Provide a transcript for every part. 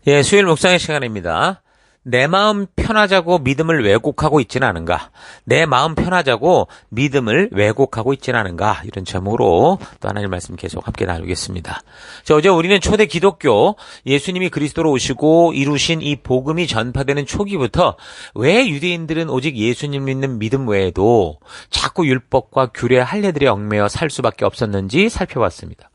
예, 수요일 묵상의 시간입니다. 내 마음 편하자고 믿음을 왜곡하고 있지는 않은가? 내 마음 편하자고 믿음을 왜곡하고 있지는 않은가? 이런 제목으로 또 하나님 말씀 계속 함께 나누겠습니다. 자, 어제 우리는 초대 기독교, 예수님이 그리스도로 오시고 이루신 이 복음이 전파되는 초기부터 왜 유대인들은 오직 예수님 믿는 믿음 외에도 자꾸 율법과 규례, 할례들에 얽매여 살 수밖에 없었는지 살펴봤습니다.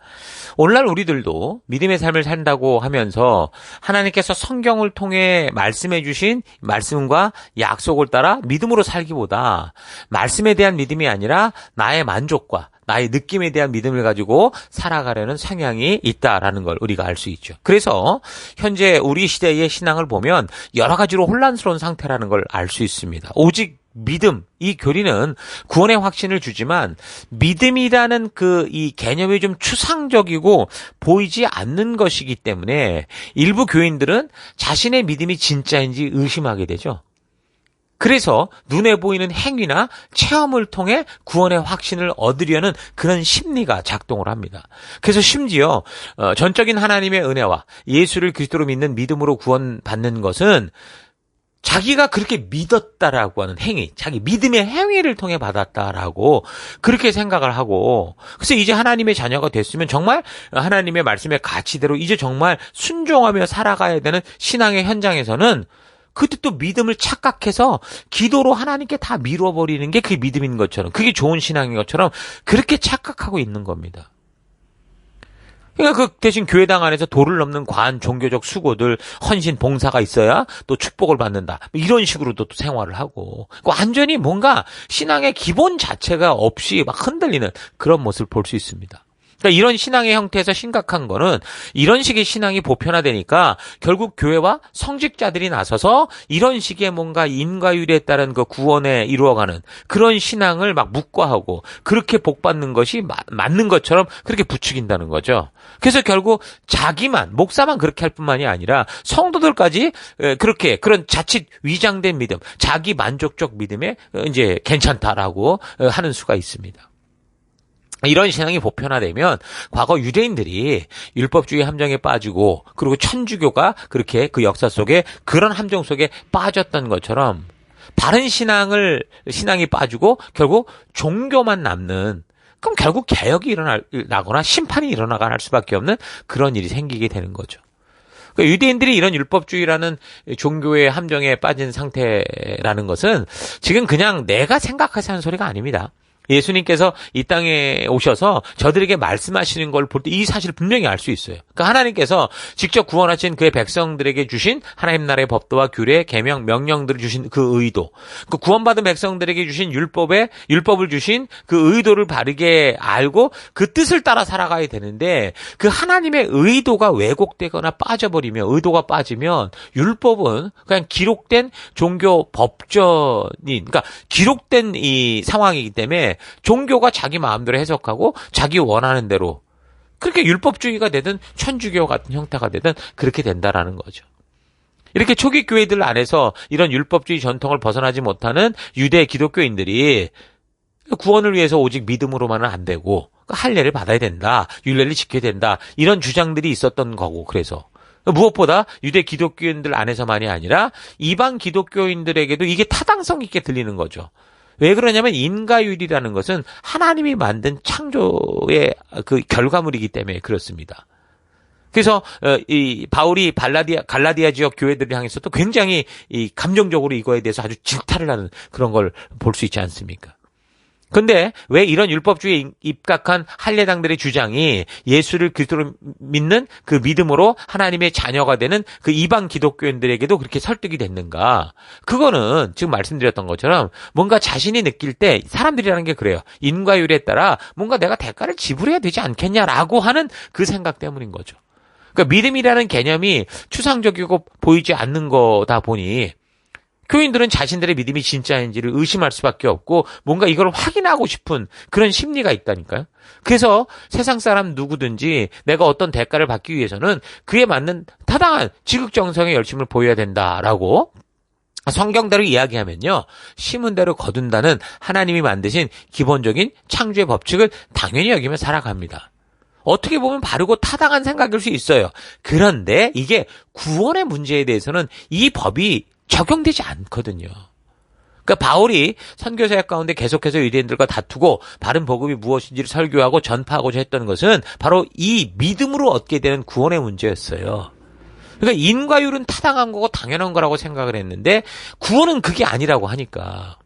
오늘날 우리들도 믿음의 삶을 산다고 하면서 하나님께서 성경을 통해 말씀해 주신 말씀과 약속을 따라 믿음으로 살기보다 말씀에 대한 믿음이 아니라 나의 만족과 나의 느낌에 대한 믿음을 가지고 살아가려는 성향이 있다라는 걸 우리가 알 수 있죠. 그래서 현재 우리 시대의 신앙을 보면 여러 가지로 혼란스러운 상태라는 걸 알 수 있습니다. 오직 믿음, 이 교리는 구원의 확신을 주지만 믿음이라는 이 개념이 좀 추상적이고 보이지 않는 것이기 때문에 일부 교인들은 자신의 믿음이 진짜인지 의심하게 되죠. 그래서 눈에 보이는 행위나 체험을 통해 구원의 확신을 얻으려는 그런 심리가 작동을 합니다. 그래서 심지어 전적인 하나님의 은혜와 예수를 그리스도로 믿는 믿음으로 구원받는 것은 자기가 그렇게 믿었다라고 하는 행위, 자기 믿음의 행위를 통해 받았다라고 그렇게 생각을 하고, 그래서 이제 하나님의 자녀가 됐으면 정말 하나님의 말씀의 가치대로 이제 정말 순종하며 살아가야 되는 신앙의 현장에서는 그때 또 믿음을 착각해서 기도로 하나님께 다 미뤄버리는 게 그게 믿음인 것처럼, 그게 좋은 신앙인 것처럼 그렇게 착각하고 있는 겁니다. 그러니까 그 대신 교회당 안에서 도를 넘는 과한 종교적 수고들, 헌신, 봉사가 있어야 또 축복을 받는다. 이런 식으로도 또 생활을 하고 완전히 뭔가 신앙의 기본 자체가 없이 막 흔들리는 그런 모습을 볼 수 있습니다. 그러니까 이런 신앙의 형태에서 심각한 거는 이런 식의 신앙이 보편화되니까 결국 교회와 성직자들이 나서서 이런 식의 뭔가 인과율에 따른 그 구원에 이루어가는 그런 신앙을 막 묵과하고 그렇게 복받는 것이 맞는 것처럼 그렇게 부추긴다는 거죠. 그래서 결국 자기만, 목사만 그렇게 할 뿐만이 아니라 성도들까지 그렇게 그런 자칫 위장된 믿음, 자기 만족적 믿음에 이제 괜찮다라고 하는 수가 있습니다. 이런 신앙이 보편화되면 과거 유대인들이 율법주의 함정에 빠지고 그리고 천주교가 그렇게 그 역사 속에 그런 함정 속에 빠졌던 것처럼 바른 신앙이 빠지고 결국 종교만 남는, 그럼 결국 개혁이 일어나거나 심판이 일어나거나 할 수밖에 없는 그런 일이 생기게 되는 거죠. 그러니까 유대인들이 이런 율법주의라는 종교의 함정에 빠진 상태라는 것은 지금 그냥 내가 생각해서 하는 소리가 아닙니다. 예수님께서 이 땅에 오셔서 저들에게 말씀하시는 걸 볼 때 이 사실을 분명히 알 수 있어요. 그러니까 하나님께서 직접 구원하신 그의 백성들에게 주신 하나님 나라의 법도와 규례, 계명, 명령들을 주신 그 의도, 그 구원받은 백성들에게 주신 율법을 주신 그 의도를 바르게 알고 그 뜻을 따라 살아가야 되는데 그 하나님의 의도가 왜곡되거나 빠져버리면, 의도가 빠지면 율법은 그냥 기록된 종교 법전이, 그러니까 기록된 이 상황이기 때문에 종교가 자기 마음대로 해석하고 자기 원하는 대로 그렇게 율법주의가 되든 천주교 같은 형태가 되든 그렇게 된다라는 거죠. 이렇게 초기 교회들 안에서 이런 율법주의 전통을 벗어나지 못하는 유대 기독교인들이 구원을 위해서 오직 믿음으로만은 안 되고 할례를 받아야 된다, 율례를 지켜야 된다, 이런 주장들이 있었던 거고, 그래서 무엇보다 유대 기독교인들 안에서만이 아니라 이방 기독교인들에게도 이게 타당성 있게 들리는 거죠. 왜 그러냐면 인과율이라는 것은 하나님이 만든 창조의 그 결과물이기 때문에 그렇습니다. 그래서 이 바울이 갈라디아 지역 교회들을 향해서도 굉장히 이 감정적으로 이거에 대해서 아주 질타를 하는 그런 걸 볼 수 있지 않습니까? 근데 왜 이런 율법주의에 입각한 할례당들의 주장이 예수를 그리스도로 믿는 그 믿음으로 하나님의 자녀가 되는 그 이방 기독교인들에게도 그렇게 설득이 됐는가? 그거는 지금 말씀드렸던 것처럼 뭔가 자신이 느낄 때 사람들이라는 게 그래요. 인과율에 따라 뭔가 내가 대가를 지불해야 되지 않겠냐라고 하는 그 생각 때문인 거죠. 그러니까 믿음이라는 개념이 추상적이고 보이지 않는 거다 보니 교인들은 자신들의 믿음이 진짜인지를 의심할 수밖에 없고 뭔가 이걸 확인하고 싶은 그런 심리가 있다니까요. 그래서 세상 사람 누구든지 내가 어떤 대가를 받기 위해서는 그에 맞는 타당한 지극정성의 열심을 보여야 된다라고 성경대로 이야기하면요, 심은 대로 거둔다는 하나님이 만드신 기본적인 창조의 법칙을 당연히 여기며 살아갑니다. 어떻게 보면 바르고 타당한 생각일 수 있어요. 그런데 이게 구원의 문제에 대해서는 이 법이 적용되지 않거든요. 그러니까 바울이 선교사역 가운데 계속해서 유대인들과 다투고 바른 복음이 무엇인지를 설교하고 전파하고자 했던 것은 바로 이 믿음으로 얻게 되는 구원의 문제였어요. 그러니까 인과율은 타당한 거고 당연한 거라고 생각을 했는데 구원은 그게 아니라고 하니까.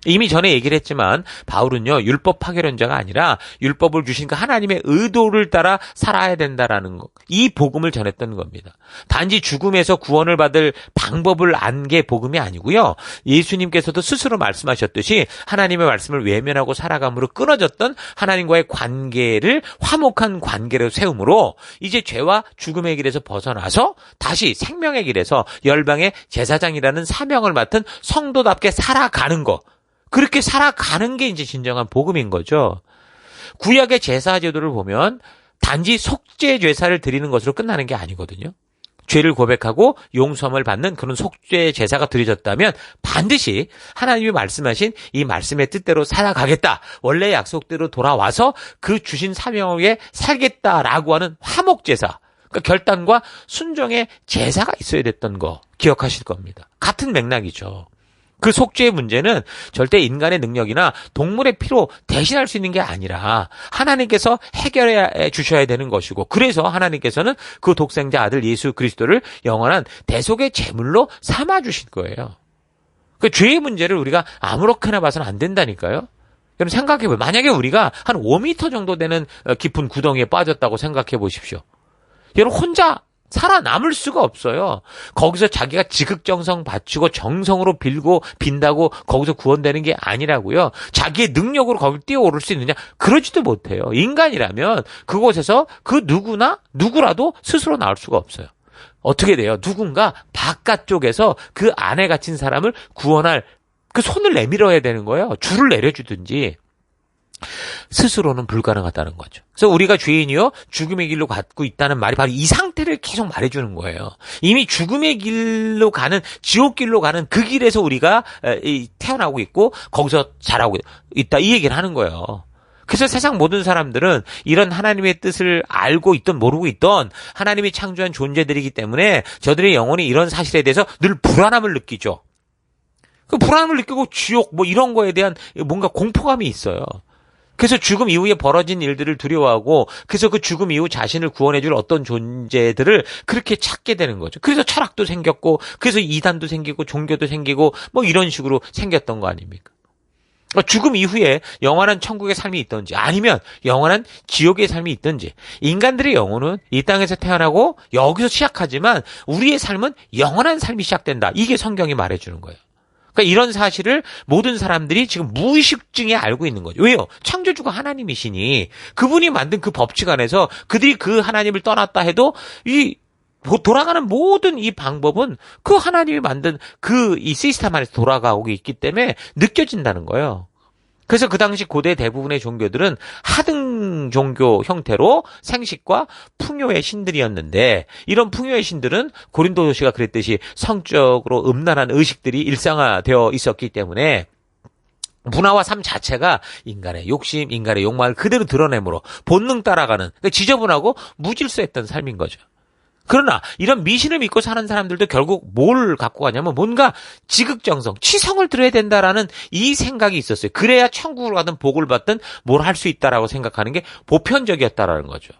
이미 전에 얘기를 했지만 바울은요 율법 파괴론자가 아니라 율법을 주신 그 하나님의 의도를 따라 살아야 된다라는 것, 이 복음을 전했던 겁니다. 단지 죽음에서 구원을 받을 방법을 안 게 복음이 아니고요, 예수님께서도 스스로 말씀하셨듯이 하나님의 말씀을 외면하고 살아감으로 끊어졌던 하나님과의 관계를 화목한 관계로 세움으로 이제 죄와 죽음의 길에서 벗어나서 다시 생명의 길에서 열방의 제사장이라는 사명을 맡은 성도답게 살아가는 것, 그렇게 살아가는 게 이제 진정한 복음인 거죠. 구약의 제사 제도를 보면 단지 속죄 제사를 드리는 것으로 끝나는 게 아니거든요. 죄를 고백하고 용서함을 받는 그런 속죄 제사가 드려졌다면 반드시 하나님이 말씀하신 이 말씀의 뜻대로 살아가겠다, 원래의 약속대로 돌아와서 그 주신 사명에 살겠다라고 하는 화목 제사, 그러니까 결단과 순종의 제사가 있어야 됐던 거 기억하실 겁니다. 같은 맥락이죠. 그 속죄의 문제는 절대 인간의 능력이나 동물의 피로 대신할 수 있는 게 아니라 하나님께서 해결해 주셔야 되는 것이고, 그래서 하나님께서는 그 독생자 아들 예수 그리스도를 영원한 대속의 제물로 삼아 주신 거예요. 그 죄의 문제를 우리가 아무렇게나 봐서는 안 된다니까요. 여러분 생각해 보세요. 만약에 우리가 한 5m 정도 되는 깊은 구덩이에 빠졌다고 생각해 보십시오. 여러분 혼자 살아남을 수가 없어요. 거기서 자기가 지극정성 바치고 정성으로 빌고 빈다고 거기서 구원되는 게 아니라고요. 자기의 능력으로 거기 뛰어오를 수 있느냐? 그러지도 못해요. 인간이라면 그곳에서 그 누구라도 스스로 나올 수가 없어요. 어떻게 돼요? 누군가 바깥쪽에서 그 안에 갇힌 사람을 구원할 그 손을 내밀어야 되는 거예요. 줄을 내려주든지. 스스로는 불가능하다는 거죠. 그래서 우리가 죄인이요 죽음의 길로 갖고 있다는 말이 바로 이 상태를 계속 말해주는 거예요. 이미 죽음의 길로 가는, 지옥 길로 가는 그 길에서 우리가 태어나고 있고 거기서 자라고 있다, 이 얘기를 하는 거예요. 그래서 세상 모든 사람들은 이런 하나님의 뜻을 알고 있던 모르고 있던 하나님이 창조한 존재들이기 때문에 저들의 영혼이 이런 사실에 대해서 늘 불안함을 느끼죠. 그 불안함을 느끼고 지옥 뭐 이런 거에 대한 뭔가 공포감이 있어요. 그래서 죽음 이후에 벌어진 일들을 두려워하고, 그래서 그 죽음 이후 자신을 구원해줄 어떤 존재들을 그렇게 찾게 되는 거죠. 그래서 철학도 생겼고, 그래서 이단도 생기고, 종교도 생기고, 뭐 이런 식으로 생겼던 거 아닙니까? 죽음 이후에 영원한 천국의 삶이 있든지 아니면 영원한 지옥의 삶이 있든지, 인간들의 영혼은 이 땅에서 태어나고 여기서 시작하지만 우리의 삶은 영원한 삶이 시작된다. 이게 성경이 말해주는 거예요. 그러니까 이런 사실을 모든 사람들이 지금 무의식 중에 알고 있는 거죠. 왜요? 창조주가 하나님이시니 그분이 만든 그 법칙 안에서 그들이 그 하나님을 떠났다 해도 이 돌아가는 모든 이 방법은 그 하나님이 만든 이 시스템 안에서 돌아가고 있기 때문에 느껴진다는 거예요. 그래서 그 당시 고대 대부분의 종교들은 하등 종교 형태로 생식과 풍요의 신들이었는데, 이런 풍요의 신들은 고린도서가 그랬듯이 성적으로 음란한 의식들이 일상화되어 있었기 때문에 문화와 삶 자체가 인간의 욕심, 인간의 욕망을 그대로 드러내므로 본능 따라가는, 그러니까 지저분하고 무질서했던 삶인 거죠. 그러나 이런 미신을 믿고 사는 사람들도 결국 뭘 갖고 가냐면 뭔가 지극정성, 치성을 들어야 된다라는 이 생각이 있었어요. 그래야 천국을 가든 복을 받든 뭘 할 수 있다라고 생각하는 게 보편적이었다라는 거죠.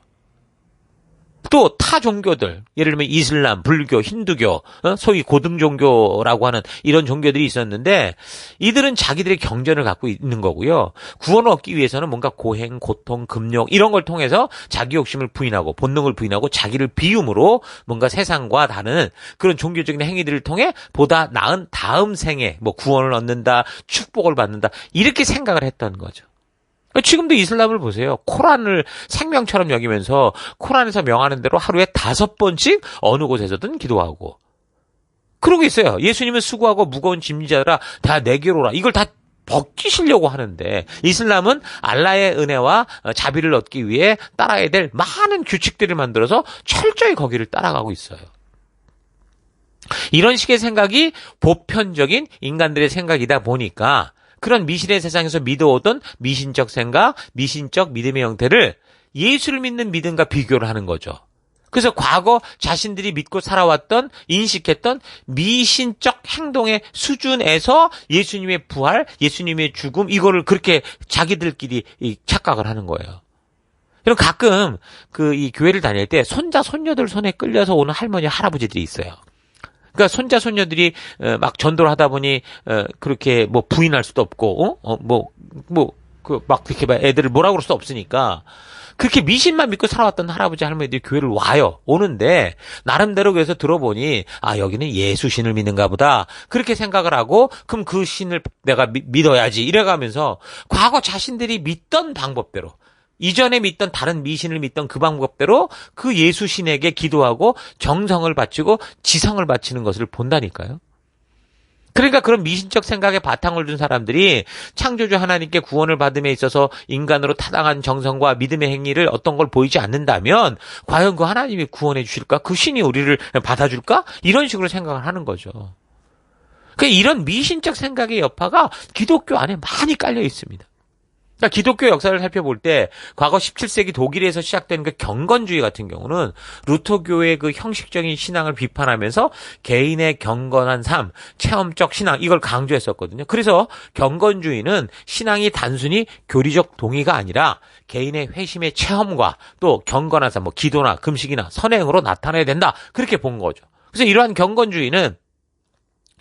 또 타 종교들, 예를 들면 이슬람, 불교, 힌두교, 소위 고등종교라고 하는 이런 종교들이 있었는데, 이들은 자기들의 경전을 갖고 있는 거고요. 구원을 얻기 위해서는 뭔가 고행, 고통, 금욕 이런 걸 통해서 자기 욕심을 부인하고 본능을 부인하고 자기를 비움으로 뭔가 세상과 다른 그런 종교적인 행위들을 통해 보다 나은 다음 생에 뭐 구원을 얻는다, 축복을 받는다, 이렇게 생각을 했던 거죠. 지금도 이슬람을 보세요. 코란을 생명처럼 여기면서 코란에서 명하는 대로 하루에 5번씩 어느 곳에서든 기도하고 그러고 있어요. 예수님은 수고하고 무거운 짐지자라 다 내게로 오라, 이걸 다 벗기시려고 하는데, 이슬람은 알라의 은혜와 자비를 얻기 위해 따라야 될 많은 규칙들을 만들어서 철저히 거기를 따라가고 있어요. 이런 식의 생각이 보편적인 인간들의 생각이다 보니까 그런 미신의 세상에서 믿어오던 미신적 생각, 미신적 믿음의 형태를 예수를 믿는 믿음과 비교를 하는 거죠. 그래서 과거 자신들이 믿고 살아왔던, 인식했던 미신적 행동의 수준에서 예수님의 부활, 예수님의 죽음, 이거를 그렇게 자기들끼리 착각을 하는 거예요. 그럼 가끔 이 교회를 다닐 때 손자, 손녀들 손에 끌려서 오는 할머니, 할아버지들이 있어요. 그러니까 손자, 손녀들이 막 전도를 하다 보니 그렇게 뭐 부인할 수도 없고, 막 이렇게 애들을 뭐라고 그럴 수도 없으니까 그렇게 미신만 믿고 살아왔던 할아버지, 할머니들이 교회를 오는데, 나름대로 그래서 들어보니, 여기는 예수신을 믿는가 보다. 그렇게 생각을 하고, 그럼 그 신을 내가 믿어야지. 이래가면서, 과거 자신들이 믿던 방법대로, 이전에 믿던 다른 미신을 믿던 그 방법대로 그 예수신에게 기도하고 정성을 바치고 지성을 바치는 것을 본다니까요. 그러니까 그런 미신적 생각에 바탕을 둔 사람들이 창조주 하나님께 구원을 받음에 있어서 인간으로 타당한 정성과 믿음의 행위를 어떤 걸 보이지 않는다면 과연 그 하나님이 구원해 주실까? 그 신이 우리를 받아줄까? 이런 식으로 생각을 하는 거죠. 그러니까 이런 미신적 생각의 여파가 기독교 안에 많이 깔려 있습니다. 그러니까 기독교 역사를 살펴볼 때 과거 17세기 독일에서 시작된 그 경건주의 같은 경우는 루터교의 그 형식적인 신앙을 비판하면서 개인의 경건한 삶, 체험적 신앙 이걸 강조했었거든요. 그래서 경건주의는 신앙이 단순히 교리적 동의가 아니라 개인의 회심의 체험과 또 경건한 삶, 기도나 금식이나 선행으로 나타내야 된다. 그렇게 본 거죠. 그래서 이러한 경건주의는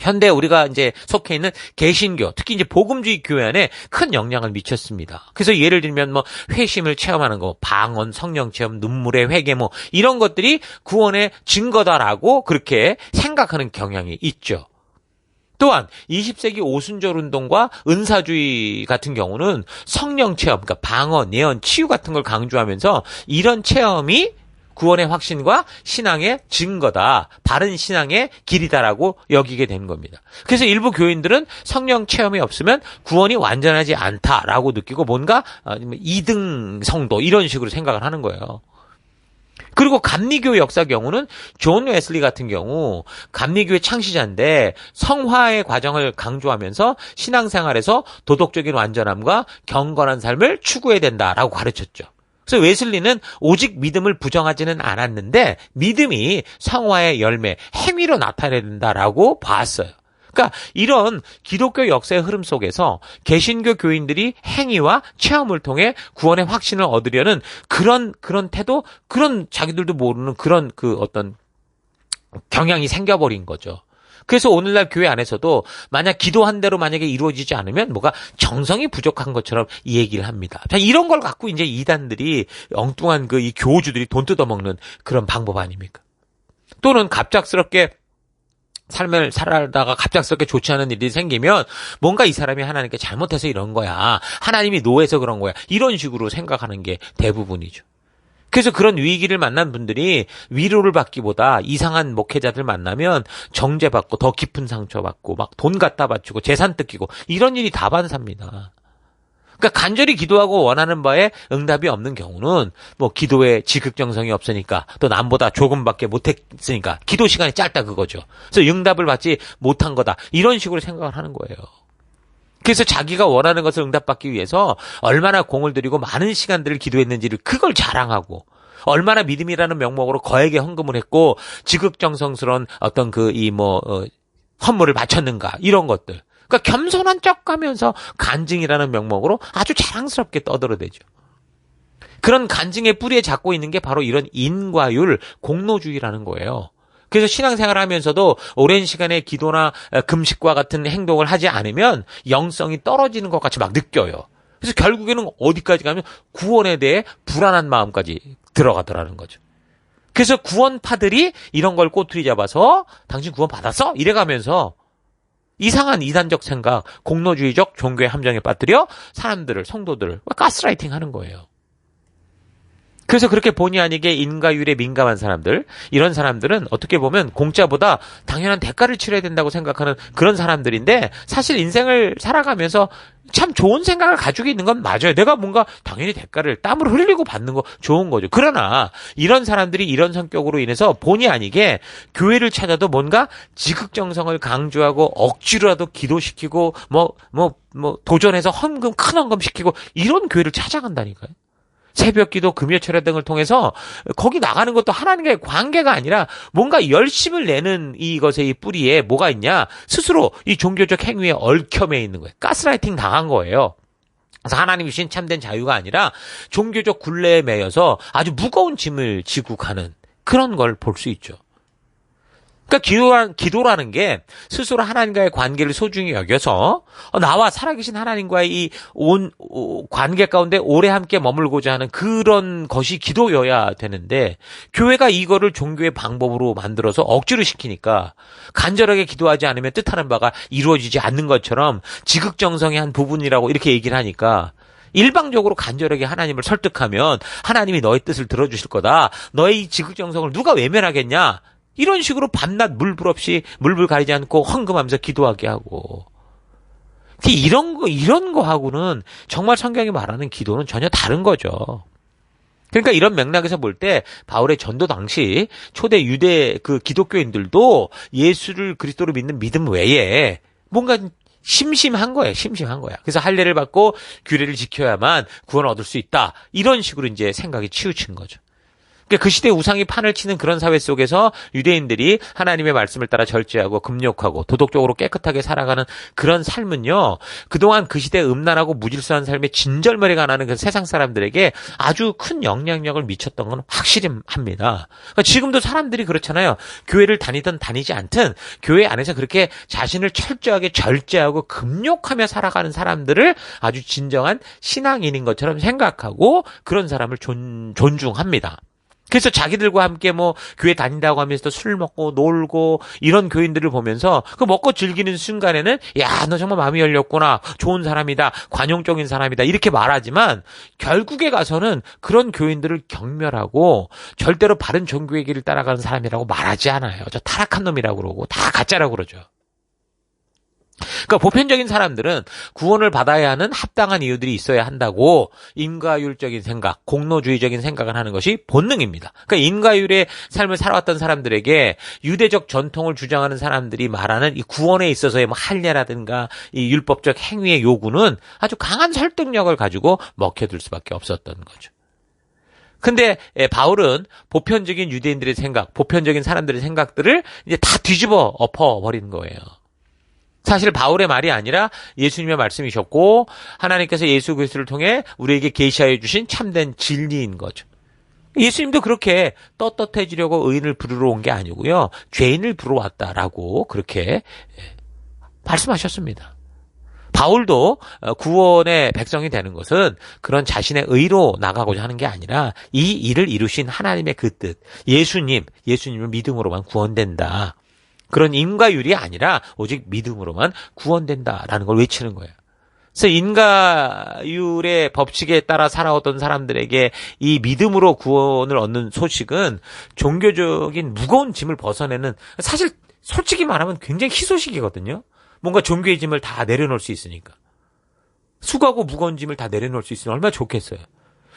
현대 우리가 이제 속해 있는 개신교, 특히 이제 복음주의 교회 안에 큰 영향을 미쳤습니다. 그래서 예를 들면 회심을 체험하는 거, 방언, 성령 체험, 눈물의 회개 이런 것들이 구원의 증거다라고 그렇게 생각하는 경향이 있죠. 또한 20세기 오순절 운동과 은사주의 같은 경우는 성령 체험, 그러니까 방언, 예언, 치유 같은 걸 강조하면서 이런 체험이 구원의 확신과 신앙의 증거다. 바른 신앙의 길이다라고 여기게 된 겁니다. 그래서 일부 교인들은 성령 체험이 없으면 구원이 완전하지 않다라고 느끼고 뭔가 2등 성도 이런 식으로 생각을 하는 거예요. 그리고 감리교 역사 경우는 존 웨슬리 같은 경우 감리교의 창시자인데 성화의 과정을 강조하면서 신앙생활에서 도덕적인 완전함과 경건한 삶을 추구해야 된다라고 가르쳤죠. 그래서 웨슬리는 오직 믿음을 부정하지는 않았는데 믿음이 성화의 열매, 행위로 나타내야 된다라고 봤어요. 그러니까 이런 기독교 역사의 흐름 속에서 개신교 교인들이 행위와 체험을 통해 구원의 확신을 얻으려는 그런 태도, 그런 자기들도 모르는 그런 어떤 경향이 생겨버린 거죠. 그래서 오늘날 교회 안에서도 만약 기도한 대로 만약에 이루어지지 않으면 뭐가 정성이 부족한 것처럼 이 얘기를 합니다. 자, 이런 걸 갖고 이제 이단들이 엉뚱한 이 교주들이 돈 뜯어먹는 그런 방법 아닙니까? 또는 갑작스럽게 삶을 살아다가 갑작스럽게 좋지 않은 일이 생기면 뭔가 이 사람이 하나님께 잘못해서 이런 거야. 하나님이 노해서 그런 거야. 이런 식으로 생각하는 게 대부분이죠. 그래서 그런 위기를 만난 분들이 위로를 받기보다 이상한 목회자들 만나면 정죄받고 더 깊은 상처받고 막 돈 갖다 바치고 재산 뜯기고 이런 일이 다반사입니다. 그러니까 간절히 기도하고 원하는 바에 응답이 없는 경우는 기도에 지극정성이 없으니까 또 남보다 조금밖에 못했으니까 기도 시간이 짧다 그거죠. 그래서 응답을 받지 못한 거다. 이런 식으로 생각을 하는 거예요. 그래서 자기가 원하는 것을 응답받기 위해서 얼마나 공을 들이고 많은 시간들을 기도했는지를 그걸 자랑하고 얼마나 믿음이라는 명목으로 거액의 헌금을 했고 지극정성스러운 어떤 헌물을 바쳤는가 이런 것들. 그러니까 겸손한 척하면서 간증이라는 명목으로 아주 자랑스럽게 떠들어대죠. 그런 간증의 뿌리에 잡고 있는 게 바로 이런 인과율, 공로주의라는 거예요. 그래서 신앙생활을 하면서도 오랜 시간의 기도나 금식과 같은 행동을 하지 않으면 영성이 떨어지는 것 같이 막 느껴요. 그래서 결국에는 어디까지 가면 구원에 대해 불안한 마음까지 들어가더라는 거죠. 그래서 구원파들이 이런 걸 꼬투리 잡아서 당신 구원 받았어? 이래가면서 이상한 이단적 생각, 공로주의적 종교의 함정에 빠뜨려 사람들을, 성도들을 가스라이팅 하는 거예요. 그래서 그렇게 본의 아니게 인과율에 민감한 사람들, 이런 사람들은 어떻게 보면 공짜보다 당연한 대가를 치러야 된다고 생각하는 그런 사람들인데 사실 인생을 살아가면서 참 좋은 생각을 가지고 있는 건 맞아요. 내가 뭔가 당연히 대가를 땀을 흘리고 받는 거 좋은 거죠. 그러나 이런 사람들이 이런 성격으로 인해서 본의 아니게 교회를 찾아도 뭔가 지극정성을 강조하고 억지로라도 기도시키고 도전해서 큰 헌금 시키고 이런 교회를 찾아간다니까요. 새벽 기도, 금요철야 등을 통해서 거기 나가는 것도 하나님과의 관계가 아니라 뭔가 열심을 내는 이것의 이 뿌리에 뭐가 있냐? 스스로 이 종교적 행위에 얽혀매 있는 거예요. 가스라이팅 당한 거예요. 그래서 하나님이 주신 참된 자유가 아니라 종교적 굴레에 매여서 아주 무거운 짐을 지고 가는 그런 걸 볼 수 있죠. 그러니까 기도라는 게 스스로 하나님과의 관계를 소중히 여겨서 나와 살아계신 하나님과의 이 관계 가운데 오래 함께 머물고자 하는 그런 것이 기도여야 되는데 교회가 이거를 종교의 방법으로 만들어서 억지로 시키니까 간절하게 기도하지 않으면 뜻하는 바가 이루어지지 않는 것처럼 지극정성의 한 부분이라고 이렇게 얘기를 하니까 일방적으로 간절하게 하나님을 설득하면 하나님이 너의 뜻을 들어주실 거다. 너의 이 지극정성을 누가 외면하겠냐? 이런 식으로 밤낮 물불 없이 물불 가리지 않고 헌금하면서 기도하게 하고. 이런 거하고는 정말 성경이 말하는 기도는 전혀 다른 거죠. 그러니까 이런 맥락에서 볼 때 바울의 전도 당시 초대 유대 그 기독교인들도 예수를 그리스도로 믿는 믿음 외에 뭔가 심심한 거예요. 심심한 거야. 그래서 할례를 받고 규례를 지켜야만 구원을 얻을 수 있다. 이런 식으로 이제 생각이 치우친 거죠. 그러니까 그 시대 우상이 판을 치는 그런 사회 속에서 유대인들이 하나님의 말씀을 따라 절제하고 금욕하고 도덕적으로 깨끗하게 살아가는 그런 삶은요. 그동안 그 시대 음란하고 무질서한 삶에 진절머리가 나는 그 세상 사람들에게 아주 큰 영향력을 미쳤던 건 확실히 합니다. 그러니까 지금도 사람들이 그렇잖아요. 교회를 다니든 다니지 않든 교회 안에서 그렇게 자신을 철저하게 절제하고 금욕하며 살아가는 사람들을 아주 진정한 신앙인인 것처럼 생각하고 그런 사람을 존중합니다. 그래서 자기들과 함께 뭐 교회 다닌다고 하면서 술 먹고 놀고 이런 교인들을 보면서 그 먹고 즐기는 순간에는 야, 너 정말 마음이 열렸구나. 좋은 사람이다. 관용적인 사람이다. 이렇게 말하지만 결국에 가서는 그런 교인들을 경멸하고 절대로 바른 종교의 길을 따라가는 사람이라고 말하지 않아요. 저 타락한 놈이라고 그러고 다 가짜라고 그러죠. 그러니까 보편적인 사람들은 구원을 받아야 하는 합당한 이유들이 있어야 한다고 인과율적인 생각, 공로주의적인 생각을 하는 것이 본능입니다. 그러니까 인과율의 삶을 살아왔던 사람들에게 유대적 전통을 주장하는 사람들이 말하는 이 구원에 있어서의 뭐 할례라든가 이 율법적 행위의 요구는 아주 강한 설득력을 가지고 먹혀들 수밖에 없었던 거죠. 근데 바울은 보편적인 유대인들의 생각, 보편적인 사람들의 생각들을 이제 다 뒤집어 엎어버린 거예요. 사실 바울의 말이 아니라 예수님의 말씀이셨고 하나님께서 예수 그리스도를 통해 우리에게 계시하여 주신 참된 진리인 거죠. 예수님도 그렇게 떳떳해지려고 의인을 부르러 온 게 아니고요. 죄인을 부르러 왔다라고 그렇게 말씀하셨습니다. 바울도 구원의 백성이 되는 것은 그런 자신의 의로 나가고자 하는 게 아니라 이 일을 이루신 하나님의 그 뜻, 예수님을 믿음으로만 구원된다. 그런 인과율이 아니라 오직 믿음으로만 구원된다라는 걸 외치는 거예요. 그래서 인과율의 법칙에 따라 살아오던 사람들에게 이 믿음으로 구원을 얻는 소식은 종교적인 무거운 짐을 벗어내는 사실 솔직히 말하면 굉장히 희소식이거든요. 뭔가 종교의 짐을 다 내려놓을 수 있으니까. 수고하고 무거운 짐을 다 내려놓을 수 있으면 얼마나 좋겠어요.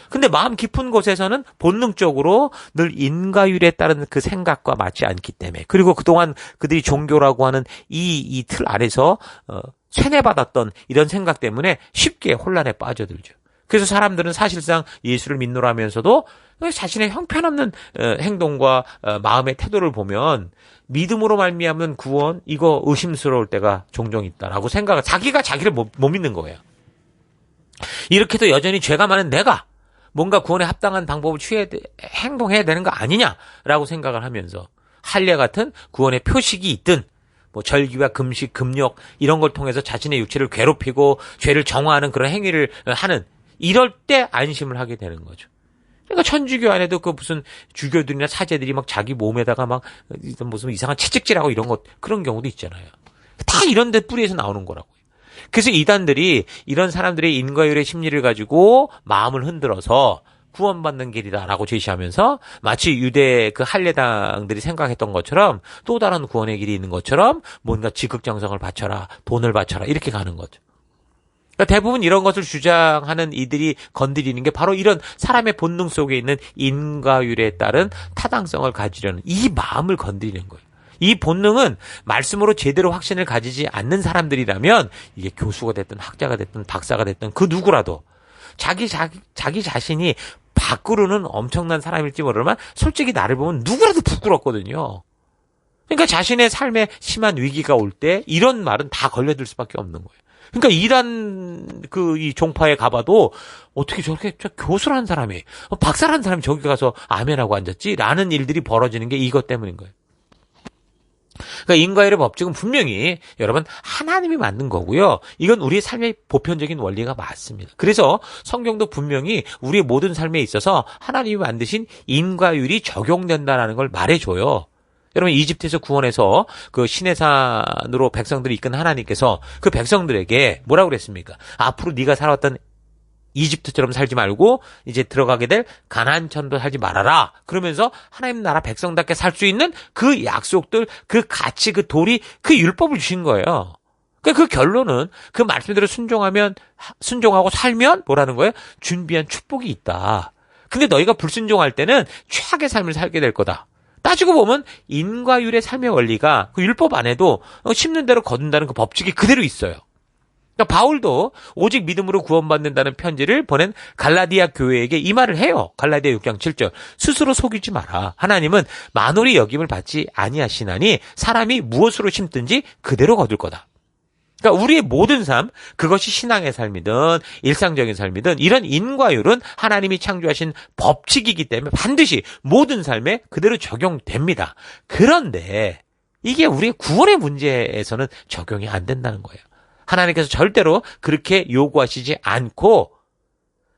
근데 마음 깊은 곳에서는 본능적으로 늘 인과율에 따른 그 생각과 맞지 않기 때문에 그리고 그동안 그들이 종교라고 하는 이 틀 안에서 세뇌받았던 이런 생각 때문에 쉽게 혼란에 빠져들죠. 그래서 사람들은 사실상 예수를 믿노라면서도 자신의 형편없는 행동과 마음의 태도를 보면 믿음으로 말미암은 구원 이거 의심스러울 때가 종종 있다라고 생각을 자기가 자기를 못 믿는 거예요. 이렇게도 여전히 죄가 많은 내가 뭔가 구원에 합당한 방법을 행동해야 되는 거 아니냐라고 생각을 하면서 할례 같은 구원의 표식이 있든 뭐 절기와 금식, 금욕 이런 걸 통해서 자신의 육체를 괴롭히고 죄를 정화하는 그런 행위를 하는 이럴 때 안심을 하게 되는 거죠. 그러니까 천주교 안에도 그 무슨 주교들이나 사제들이 막 자기 몸에다가 막 무슨 이상한 채찍질하고 이런 것 그런 경우도 있잖아요. 다 이런 데 뿌리에서 나오는 거라고요. 그래서 이단들이 이런 사람들의 인과율의 심리를 가지고 마음을 흔들어서 구원받는 길이다라고 제시하면서 마치 유대 그 할례당들이 생각했던 것처럼 또 다른 구원의 길이 있는 것처럼 뭔가 지극정성을 바쳐라, 돈을 바쳐라 이렇게 가는 거죠. 그러니까 대부분 이런 것을 주장하는 이들이 건드리는 게 바로 이런 사람의 본능 속에 있는 인과율에 따른 타당성을 가지려는 이 마음을 건드리는 거예요. 이 본능은 말씀으로 제대로 확신을 가지지 않는 사람들이라면 이게 교수가 됐든 학자가 됐든 박사가 됐든 그 누구라도 자기 자신이 밖으로는 엄청난 사람일지 모르지만 솔직히 나를 보면 누구라도 부끄럽거든요. 그러니까 자신의 삶에 심한 위기가 올 때 이런 말은 다 걸려들 수밖에 없는 거예요. 그러니까 이단 이 종파에 가봐도 어떻게 저렇게 교수란 사람이 박사란 사람이 저기 가서 아멘하고 앉았지? 라는 일들이 벌어지는 게 이것 때문인 거예요. 그러니까 인과율의 법칙은 분명히 여러분 하나님이 만든 거고요. 이건 우리의 삶의 보편적인 원리가 맞습니다. 그래서 성경도 분명히 우리의 모든 삶에 있어서 하나님이 만드신 인과율이 적용된다라는 걸 말해줘요. 여러분 이집트에서 구원해서 그 시내산으로 백성들을 이끈 하나님께서 그 백성들에게 뭐라고 그랬습니까? 앞으로 네가 살아왔던 이집트처럼 살지 말고 이제 들어가게 될 가나안처럼 살지 말아라. 그러면서 하나님 나라 백성답게 살 수 있는 그 약속들, 그 가치, 그 도리, 그 율법을 주신 거예요. 그러니까 그 결론은 그 말씀대로 순종하고 살면 뭐라는 거예요? 준비한 축복이 있다. 근데 너희가 불순종할 때는 최악의 삶을 살게 될 거다. 따지고 보면 인과율의 삶의 원리가 그 율법 안에도 심는 대로 거둔다는 그 법칙이 그대로 있어요. 그러니까 바울도 오직 믿음으로 구원받는다는 편지를 보낸 갈라디아 교회에게 이 말을 해요. 갈라디아 6장 7절. 스스로 속이지 마라. 하나님은 만홀히 여김을 받지 아니하시나니 사람이 무엇으로 심든지 그대로 거둘 거다. 그러니까 우리의 모든 삶, 그것이 신앙의 삶이든 일상적인 삶이든 이런 인과율은 하나님이 창조하신 법칙이기 때문에 반드시 모든 삶에 그대로 적용됩니다. 그런데 이게 우리의 구원의 문제에서는 적용이 안 된다는 거예요. 하나님께서 절대로 그렇게 요구하시지 않고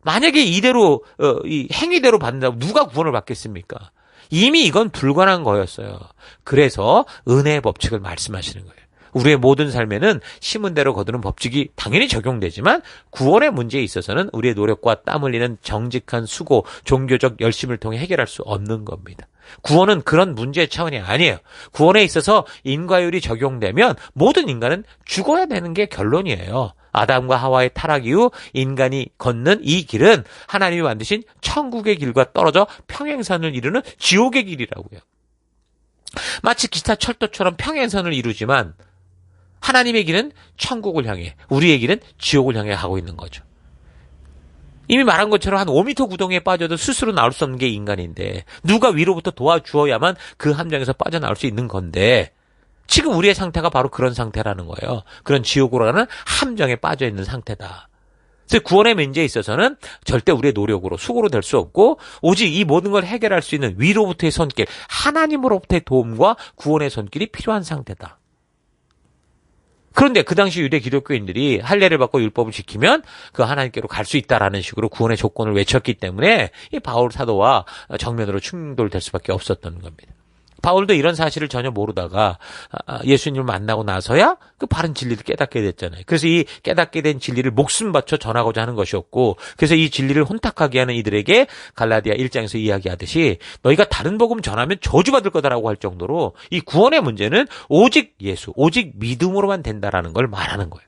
만약에 이대로 이 행위대로 받는다고 누가 구원을 받겠습니까? 이미 이건 불가능한 거였어요. 그래서 은혜의 법칙을 말씀하시는 거예요. 우리의 모든 삶에는 심은 대로 거두는 법칙이 당연히 적용되지만 구원의 문제에 있어서는 우리의 노력과 땀 흘리는 정직한 수고, 종교적 열심을 통해 해결할 수 없는 겁니다. 구원은 그런 문제의 차원이 아니에요. 구원에 있어서 인과율이 적용되면 모든 인간은 죽어야 되는 게 결론이에요. 아담과 하와의 타락 이후 인간이 걷는 이 길은 하나님이 만드신 천국의 길과 떨어져 평행선을 이루는 지옥의 길이라고요. 마치 기차 철도처럼 평행선을 이루지만 하나님의 길은 천국을 향해, 우리의 길은 지옥을 향해 가고 있는 거죠. 이미 말한 것처럼 한 5m 구덩이에 빠져도 스스로 나올 수 없는 게 인간인데 누가 위로부터 도와주어야만 그 함정에서 빠져나올 수 있는 건데 지금 우리의 상태가 바로 그런 상태라는 거예요. 그런 지옥으로 가는 함정에 빠져 있는 상태다. 그래서 구원의 문제에 있어서는 절대 우리의 노력으로 수고로 될 수 없고 오직 이 모든 걸 해결할 수 있는 위로부터의 손길, 하나님으로부터의 도움과 구원의 손길이 필요한 상태다. 그런데 그 당시 유대 기독교인들이 할례를 받고 율법을 지키면 그 하나님께로 갈 수 있다라는 식으로 구원의 조건을 외쳤기 때문에 이 바울 사도와 정면으로 충돌될 수밖에 없었던 겁니다. 바울도 이런 사실을 전혀 모르다가 예수님을 만나고 나서야 그 바른 진리를 깨닫게 됐잖아요. 그래서 이 깨닫게 된 진리를 목숨 바쳐 전하고자 하는 것이었고 그래서 이 진리를 혼탁하게 하는 이들에게 갈라디아 1장에서 이야기하듯이 너희가 다른 복음 전하면 저주받을 거다라고 할 정도로 이 구원의 문제는 오직 예수, 오직 믿음으로만 된다라는 걸 말하는 거예요.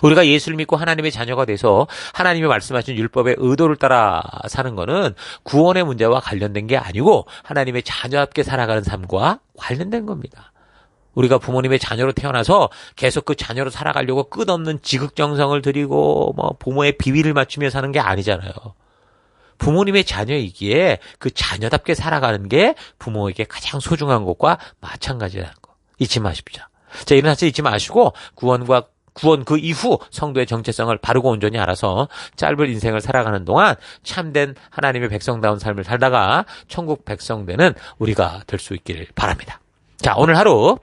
우리가 예수를 믿고 하나님의 자녀가 돼서 하나님이 말씀하신 율법의 의도를 따라 사는 거는 구원의 문제와 관련된 게 아니고 하나님의 자녀답게 살아가는 삶과 관련된 겁니다. 우리가 부모님의 자녀로 태어나서 계속 그 자녀로 살아가려고 끝없는 지극정성을 들이고 부모의 비위를 맞추며 사는 게 아니잖아요. 부모님의 자녀이기에 그 자녀답게 살아가는 게 부모에게 가장 소중한 것과 마찬가지라는 거 잊지 마십시오. 자, 이런 사실 잊지 마시고 구원 그 이후 성도의 정체성을 바르고 온전히 알아서 짧은 인생을 살아가는 동안 참된 하나님의 백성다운 삶을 살다가 천국 백성 되는 우리가 될 수 있기를 바랍니다. 자, 오늘 하루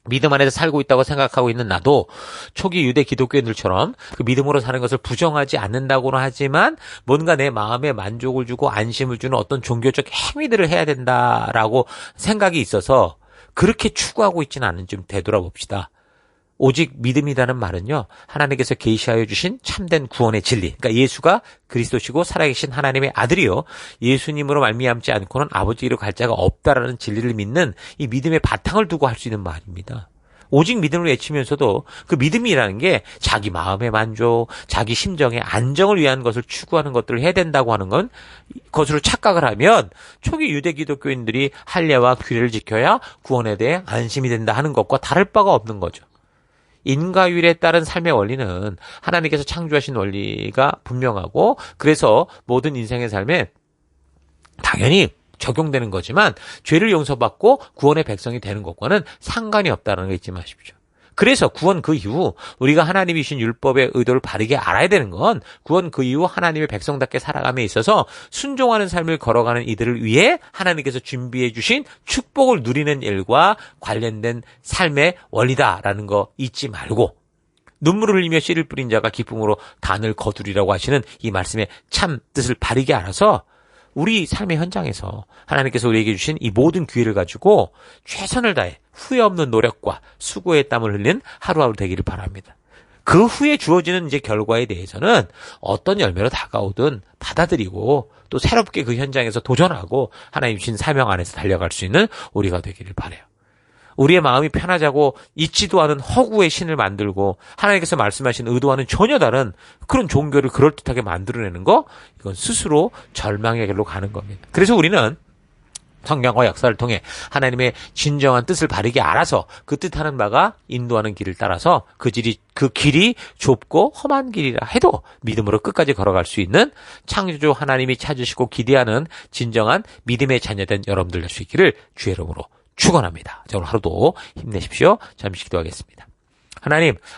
믿음 안에서 살고 있다고 생각하고 있는 나도 초기 유대 기독교인들처럼 그 믿음으로 사는 것을 부정하지 않는다고는 하지만 뭔가 내 마음에 만족을 주고 안심을 주는 어떤 종교적 행위들을 해야 된다라고 생각이 있어서 그렇게 추구하고 있지는 않은지 좀 되돌아봅시다. 오직 믿음이라는 말은요, 하나님께서 계시하여 주신 참된 구원의 진리, 그러니까 예수가 그리스도시고 살아계신 하나님의 아들이요, 예수님으로 말미암지 않고는 아버지로 갈 자가 없다라는 진리를 믿는 이 믿음의 바탕을 두고 할 수 있는 말입니다. 오직 믿음을 외치면서도 그 믿음이라는 게 자기 마음의 만족, 자기 심정의 안정을 위한 것을 추구하는 것들을 해야 된다고 하는 건 것으로 착각을 하면 초기 유대 기독교인들이 할례와 규례를 지켜야 구원에 대해 안심이 된다 하는 것과 다를 바가 없는 거죠. 인과율에 따른 삶의 원리는 하나님께서 창조하신 원리가 분명하고 그래서 모든 인생의 삶에 당연히 적용되는 거지만 죄를 용서받고 구원의 백성이 되는 것과는 상관이 없다는 거 잊지 마십시오. 그래서 구원 그 이후 우리가 하나님이 주신 율법의 의도를 바르게 알아야 되는 건 구원 그 이후 하나님의 백성답게 살아감에 있어서 순종하는 삶을 걸어가는 이들을 위해 하나님께서 준비해 주신 축복을 누리는 일과 관련된 삶의 원리다라는 거 잊지 말고 눈물을 흘리며 씨를 뿌린 자가 기쁨으로 단을 거두리라고 하시는 이 말씀의 참 뜻을 바르게 알아서 우리 삶의 현장에서 하나님께서 우리에게 주신 이 모든 기회를 가지고 최선을 다해 후회 없는 노력과 수고의 땀을 흘린 하루하루 되기를 바랍니다. 그 후에 주어지는 이제 결과에 대해서는 어떤 열매로 다가오든 받아들이고 또 새롭게 그 현장에서 도전하고 하나님 주신 사명 안에서 달려갈 수 있는 우리가 되기를 바라요. 우리의 마음이 편하자고 잊지도 않은 허구의 신을 만들고 하나님께서 말씀하신 의도와는 전혀 다른 그런 종교를 그럴듯하게 만들어내는 거 이건 스스로 절망의 길로 가는 겁니다. 그래서 우리는 성경과 역사를 통해 하나님의 진정한 뜻을 바르게 알아서 그 뜻하는 바가 인도하는 길을 따라서 그 길이 좁고 험한 길이라 해도 믿음으로 끝까지 걸어갈 수 있는 창조주 하나님이 찾으시고 기대하는 진정한 믿음의 자녀된 여러분들 될 수 있기를 주의 이름으로 축원합니다. 오늘 하루도 힘내십시오. 잠시 기도하겠습니다.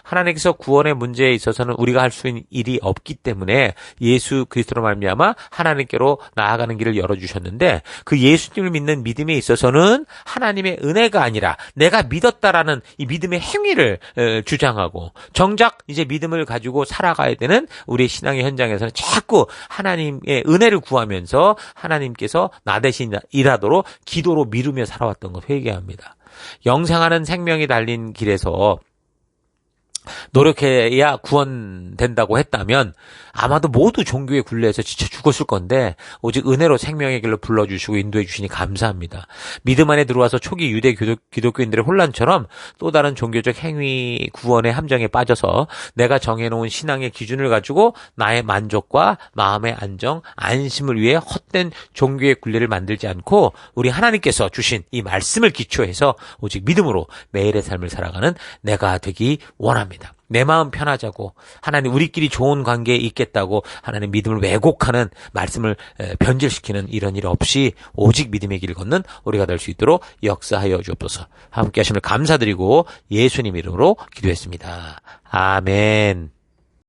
하나님께서 구원의 문제에 있어서는 우리가 할 수 있는 일이 없기 때문에 예수 그리스도로 말미암아 하나님께로 나아가는 길을 열어주셨는데 그 예수님을 믿는 믿음에 있어서는 하나님의 은혜가 아니라 내가 믿었다라는 이 믿음의 행위를 주장하고 정작 이제 믿음을 가지고 살아가야 되는 우리의 신앙의 현장에서는 자꾸 하나님의 은혜를 구하면서 하나님께서 나 대신 일하도록 기도로 미루며 살아왔던 것 회개합니다. 영생하는 생명이 달린 길에서 노력해야 구원된다고 했다면 아마도 모두 종교의 굴레에서 지쳐 죽었을 건데 오직 은혜로 생명의 길로 불러주시고 인도해 주시니 감사합니다. 믿음 안에 들어와서 초기 유대 기독교인들의 혼란처럼 또 다른 종교적 행위 구원의 함정에 빠져서 내가 정해놓은 신앙의 기준을 가지고 나의 만족과 마음의 안정, 안심을 위해 헛된 종교의 굴레를 만들지 않고 우리 하나님께서 주신 이 말씀을 기초해서 오직 믿음으로 매일의 삶을 살아가는 내가 되기 원합니다. 내 마음 편하자고 하나님 우리끼리 좋은 관계에 있겠다고 하나님 믿음을 왜곡하는 말씀을 변질시키는 이런 일 없이 오직 믿음의 길을 걷는 우리가 될 수 있도록 역사하여 주옵소서. 함께 하심을 감사드리고 예수님 이름으로 기도했습니다. 아멘.